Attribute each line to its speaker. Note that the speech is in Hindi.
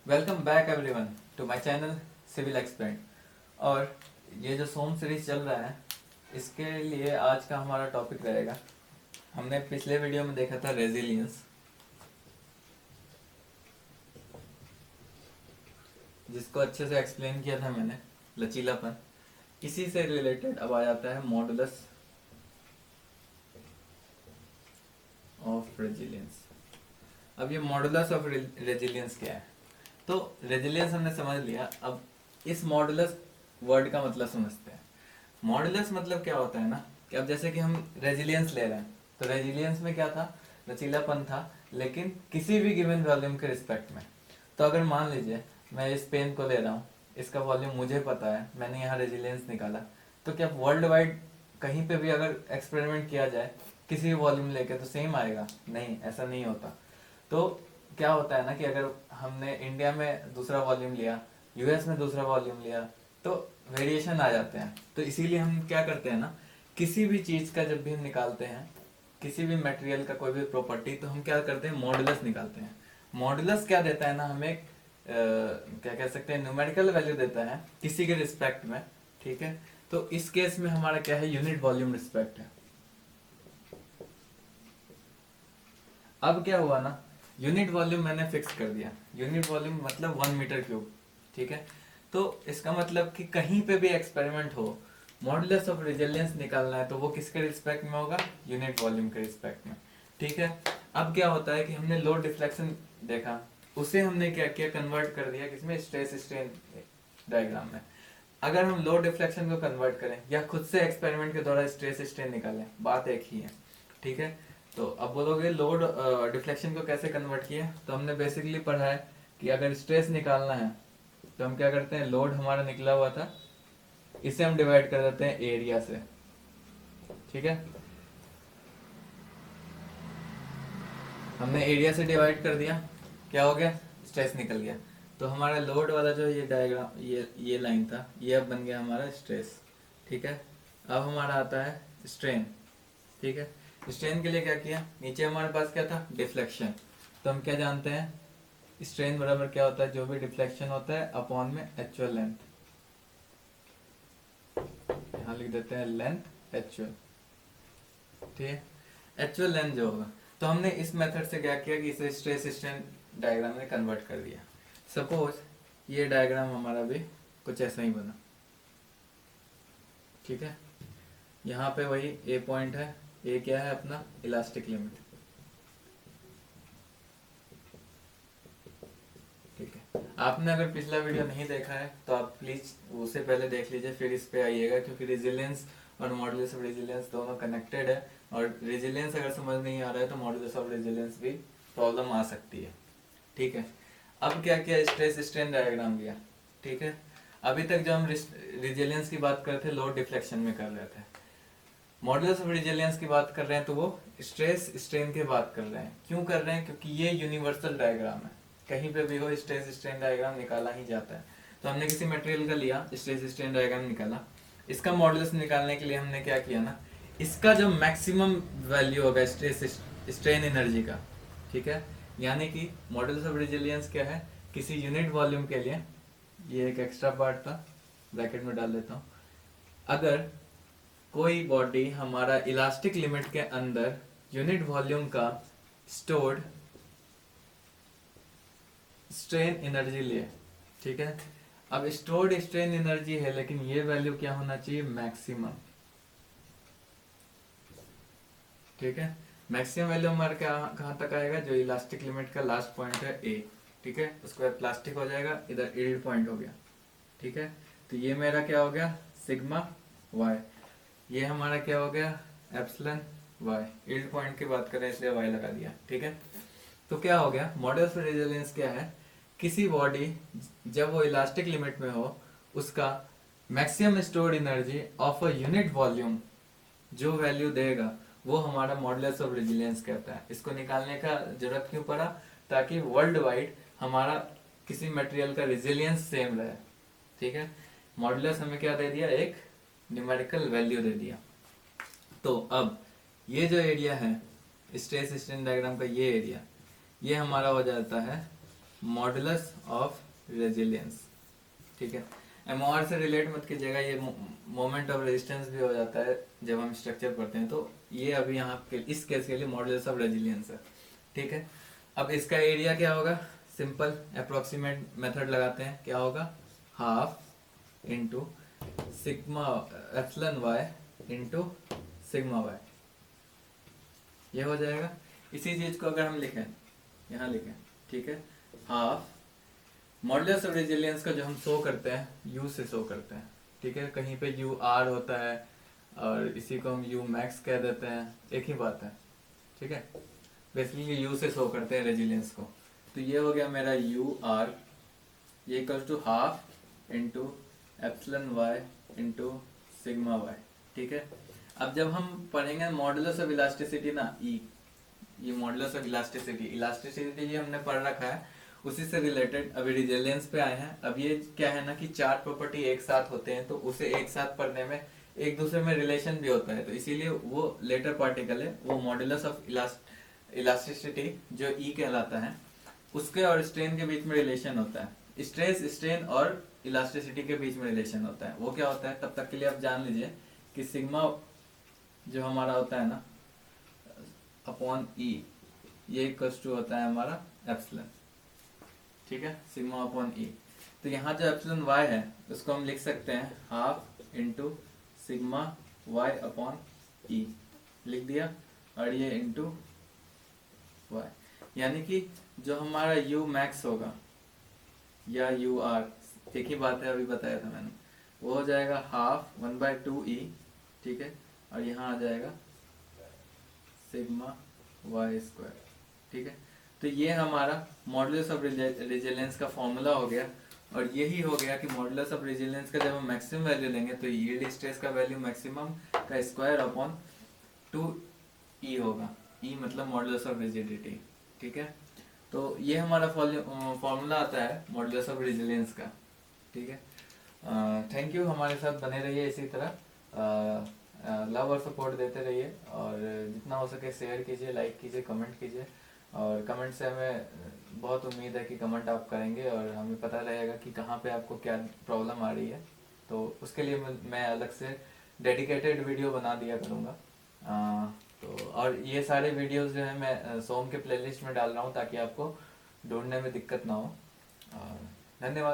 Speaker 1: Welcome back everyone to my channel civil expert. और ये जो सोम सीरीज चल रहा है इसके लिए आज का हमारा टॉपिक रहेगा। हमने पिछले वीडियो में देखा था रेजिलियंस, जिसको अच्छे से एक्सप्लेन किया था मैंने, लचीलापन। इसी से रिलेटेड अब आ जाता है मॉडुलस ऑफ रेजिलियंस। अब ये मॉडुलस ऑफ रेजिलियंस क्या है? तो रेजिलियंस हमने समझ लिया। अब इस मॉडुलस वर्ड का मतलब समझते हैं। मॉडुलस मतलब क्या होता है ना, कि अब जैसे कि हम रेजिलियंस ले रहे हैं, तो रेजिलियंस में क्या था? लचीलापन था, लेकिन किसी भी गिवन वॉल्यूम के रिस्पेक्ट में। तो अगर मान लीजिए मैं इस पेन को ले रहा हूँ, इसका वॉल्यूम मुझे पता है, मैंने यहाँ रेजिलियंस निकाला, तो क्या वर्ल्ड वाइड कहीं पे भी अगर एक्सपेरिमेंट किया जाए किसी भी वॉल्यूम लेके तो सेम आएगा? नहीं, ऐसा नहीं होता। तो क्या होता है ना, कि अगर हमने इंडिया में दूसरा वॉल्यूम लिया, यूएस में दूसरा वॉल्यूम लिया, तो वेरिएशन आ जाते हैं। तो इसीलिए हम क्या करते हैं ना, किसी भी चीज का जब भी हम निकालते हैं, किसी भी मटेरियल का कोई भी प्रॉपर्टी, तो हम क्या करते हैं? मॉडुलस निकालते हैं। मॉडुलस क्या देता है ना हमें, क्या कह सकते हैं, न्यूमेरिकल वैल्यू देता है किसी के रिस्पेक्ट में। ठीक है, तो इस केस में हमारा क्या है? यूनिट वॉल्यूम रिस्पेक्ट है। अब क्या हुआ ना, यूनिट वॉल्यूम मैंने फिक्स कर दिया। यूनिट वॉल्यूम मतलब 1 मीटर क्यूब। ठीक है, तो इसका मतलब कि कहीं पे भी एक्सपेरिमेंट हो, मॉडुलस ऑफ रेजिलियंस निकालना है तो वो किसके रिस्पेक्ट में होगा? यूनिट वॉल्यूम के रिस्पेक्ट में। ठीक है, अब क्या होता है कि हमने लोड डिफ्लेक्शन देखा, उसे हमने क्या किया? कन्वर्ट कर दिया किसमें? स्ट्रेस स्ट्रेन डायग्राम में। अगर हम लोड डिफ्लेक्शन को कन्वर्ट करें या खुद से एक्सपेरिमेंट के द्वारा स्ट्रेस स्ट्रेन निकालें, बात एक ही है। ठीक है, तो अब बोलोगे लोड डिफ्लेक्शन को कैसे कन्वर्ट किया? तो हमने बेसिकली पढ़ा है कि अगर स्ट्रेस निकालना है तो हम क्या करते हैं? लोड हमारा निकला हुआ था, इसे हम डिवाइड कर देते हैं एरिया से। ठीक है, हमने एरिया से डिवाइड कर दिया, क्या हो गया? स्ट्रेस निकल गया। तो हमारा लोड वाला जो ये डायग्राम, ये लाइन था, ये अब बन गया हमारा स्ट्रेस। ठीक है, अब हमारा आता है स्ट्रेन। ठीक है, स्ट्रेन के लिए क्या किया? नीचे हमारे पास क्या था? डिफ्लेक्शन। तो हम क्या जानते हैं? स्ट्रेन बराबर क्या होता है? जो भी डिफ्लेक्शन होता है अपॉन में एक्चुअल लेंथ। यहाँ लिख देते हैं लेंथ एक्चुअल। ठीक है, एक्चुअल लेंथ जो होगा, तो हमने इस मेथड से क्या किया कि इसे स्ट्रेस स्ट्रेन डायग्राम में कन्वर्ट कर दिया। सपोज ये डायग्राम हमारा भी कुछ ऐसा ही बना। ठीक है, यहाँ पे वही ए पॉइंट है। ए क्या है? अपना इलास्टिक लिमिट। ठीक है, आपने अगर पिछला वीडियो नहीं देखा है तो आप प्लीज उसे पहले देख लीजिए, फिर इस पे आइएगा, क्योंकि रेजिलियंस और मॉडुलस ऑफ रेजिलियंस दोनों कनेक्टेड है। और रेजिलियंस अगर समझ नहीं आ रहा है तो मॉडुलस ऑफ रेजिलियंस भी प्रॉब्लम आ सकती है। ठीक है, अब क्या किया? स्ट्रेस स्ट्रेन डायग्राम लिया। ठीक है, अभी तक जो हम रेजिलियंस की बात कर रहे थे, लोड डिफ्लेक्शन में कर रहे थे। मॉडुलस ऑफ रेजिलियंस की बात कर रहे हैं तो वो स्ट्रेस स्ट्रेन की बात कर रहे हैं। क्यों कर रहे हैं? क्योंकि ये यूनिवर्सल डायग्राम है, कहीं पे भी हो स्ट्रेस स्ट्रेन डायग्राम निकाला ही जाता है। तो हमने किसी मटेरियल का लिया, स्ट्रेस स्ट्रेन डायग्राम निकाला, इसका मॉडुलस निकालने के लिए हमने क्या किया ना, इसका जो मैक्सिमम वैल्यू होगा स्ट्रेस स्ट्रेन एनर्जी का। ठीक है, यानी कि मॉडुलस ऑफ रेजिलियंस क्या है? किसी यूनिट वॉल्यूम के लिए, ये एक एक्स्ट्रा पार्ट था, ब्रैकेट में डाल देता हूँ। अगर कोई बॉडी हमारा इलास्टिक लिमिट के अंदर यूनिट वॉल्यूम का स्टोर्ड स्ट्रेन एनर्जी लिए, ठीक है, अब स्टोर्ड स्ट्रेन एनर्जी है, लेकिन ये वैल्यू क्या होना चाहिए? मैक्सिमम। ठीक है, मैक्सिमम वैल्यू हमारा कहाँ तक आएगा? जो इलास्टिक लिमिट का लास्ट पॉइंट है ए। ठीक है, उसके बाद प्लास्टिक हो जाएगा, इधर यील्ड पॉइंट हो गया। ठीक है, तो ये मेरा क्या हो गया? Sigma y. ये हमारा क्या हो गया? Epsilon Y. यील्ड पॉइंट की बात करें इसलिए वाई लगा दिया। ठीक है, तो क्या हो गया? मॉडुलस ऑफ रेजिलियंस क्या है? किसी बॉडी जब वो इलास्टिक लिमिट में हो, उसका maximum stored energy of a unit volume जो वैल्यू देगा वो हमारा मॉडुलस ऑफ रेजिलियंस कहता है। इसको निकालने का जरूरत क्यों पड़ा? ताकि वर्ल्ड वाइड हमारा किसी मटेरियल का रेजिलियंस सेम रहे। ठीक है, मॉडुलस हमें क्या दे दिया? एक न्यूमेरिकल वैल्यू दे दिया। तो अब ये जो एरिया है स्ट्रेस स्ट्रेन डायग्राम का, ये एरिया, ये हमारा हो जाता है मॉडुलस ऑफ रेजिलियंस, ठीक है। एमओआर से रिलेट मत कीजिएगा, ये मोमेंट ऑफ रेजिस्टेंस भी हो जाता है जब हम स्ट्रक्चर पढ़ते हैं। तो ये अभी यहाँ के इस केस के लिए मॉडुलस ऑफ रेजिलियंस है, ठीक है। अब इसका एरिया क्या होगा, सिंपल अप्रोक्सीमेट मेथड लगाते हैं, क्या होगा, half into sigma epsilon y into sigma y, ये हो जाएगा। इसी चीज को अगर हम लिखें, यहाँ लिखें, ठीक है, हाफ मॉडुलस ऑफ रेजिलियंस का जो हम शो करते हैं यू से शो करते हैं, ठीक है। कहीं पे यू आर होता है और इसी को हम यू मैक्स कह देते हैं, एक ही बात है, ठीक है। बेसिकली यू से शो करते हैं रेजिलियंस को। तो ये हो गया मेरा यू आर, ये equal to half into epsilon y into sigma y, ठीक है। अब जब हम पढ़ेंगे मॉडुलस ऑफ इलास्टिसिटी ना, ई, ये मॉडुलस ऑफ इलास्टिसिटी, इलास्टिसिटी ये हमने पढ़ रखा है, उसी से रिलेटेड अभी रेजिलियंस पे आए हैं। अब ये क्या है ना कि चार प्रॉपर्टी एक साथ होते हैं, तो उसे एक साथ पढ़ने में एक दूसरे में रिलेशन भी होता है, तो इसीलिए वो लेटर पार्टिकल है, वो मॉडुलस ऑफ इलास्टिसिटी जो ई कहलाता है, उसके और स्ट्रेन के बीच में रिलेशन होता है। स्ट्रेस, स्ट्रेन और इलास्टिसिटी के बीच में रिलेशन होता है। वो क्या होता है, तब तक के लिए आप जान लीजिए कि सिग्मा जो हमारा होता है ना अपॉन ई, ये इक्वल्स टू होता है हमारा एप्सिलॉन, ठीक है, सिग्मा अपॉन ई। तो यहाँ जो एप्सिलॉन वाई है उसको हम लिख सकते हैं half into sigma Y upon E, लिख दिया, और ये इंटू वाई, यानी कि जो हमारा यू मैक्स होगा या यू आर, एक ही बात है, अभी बताया था मैंने, वो हो जाएगा हाफ 1/2 ई, ठीक है, और यहाँ आ जाएगा सिग्मा वाई स्क्वायर, ठीक है। तो ये हमारा मॉडुलस ऑफ रेजिलियंस का फॉर्मूला हो गया, और यही हो गया कि मॉडुलस ऑफ रेजिलियंस का जब हम मैक्सिमम वैल्यू लेंगे तो यील्ड स्ट्रेस का वैल्यू मैक्सिमम का स्क्वायर अपॉन 2 ई होगा, ई मतलब मॉडुलस ऑफ रिजिडिटी, ठीक है। तो ये हमारा फॉर्मूला आता है मॉडुलस ऑफ रेजिलियंस का, ठीक है। थैंक यू, हमारे साथ बने रहिए इसी तरह, लव और सपोर्ट देते रहिए, और जितना हो सके शेयर कीजिए, लाइक कीजिए, कमेंट कीजिए, और कमेंट से हमें बहुत उम्मीद है कि कमेंट आप करेंगे और हमें पता रहेगा कि कहाँ पे आपको क्या प्रॉब्लम आ रही है, तो उसके लिए मैं अलग से डेडिकेटेड वीडियो बना दिया करूँगा। तो और ये सारे वीडियोस जो है मैं सोम के प्लेलिस्ट में डाल रहा हूँ ताकि आपको ढूंढने में दिक्कत ना हो। धन्यवाद।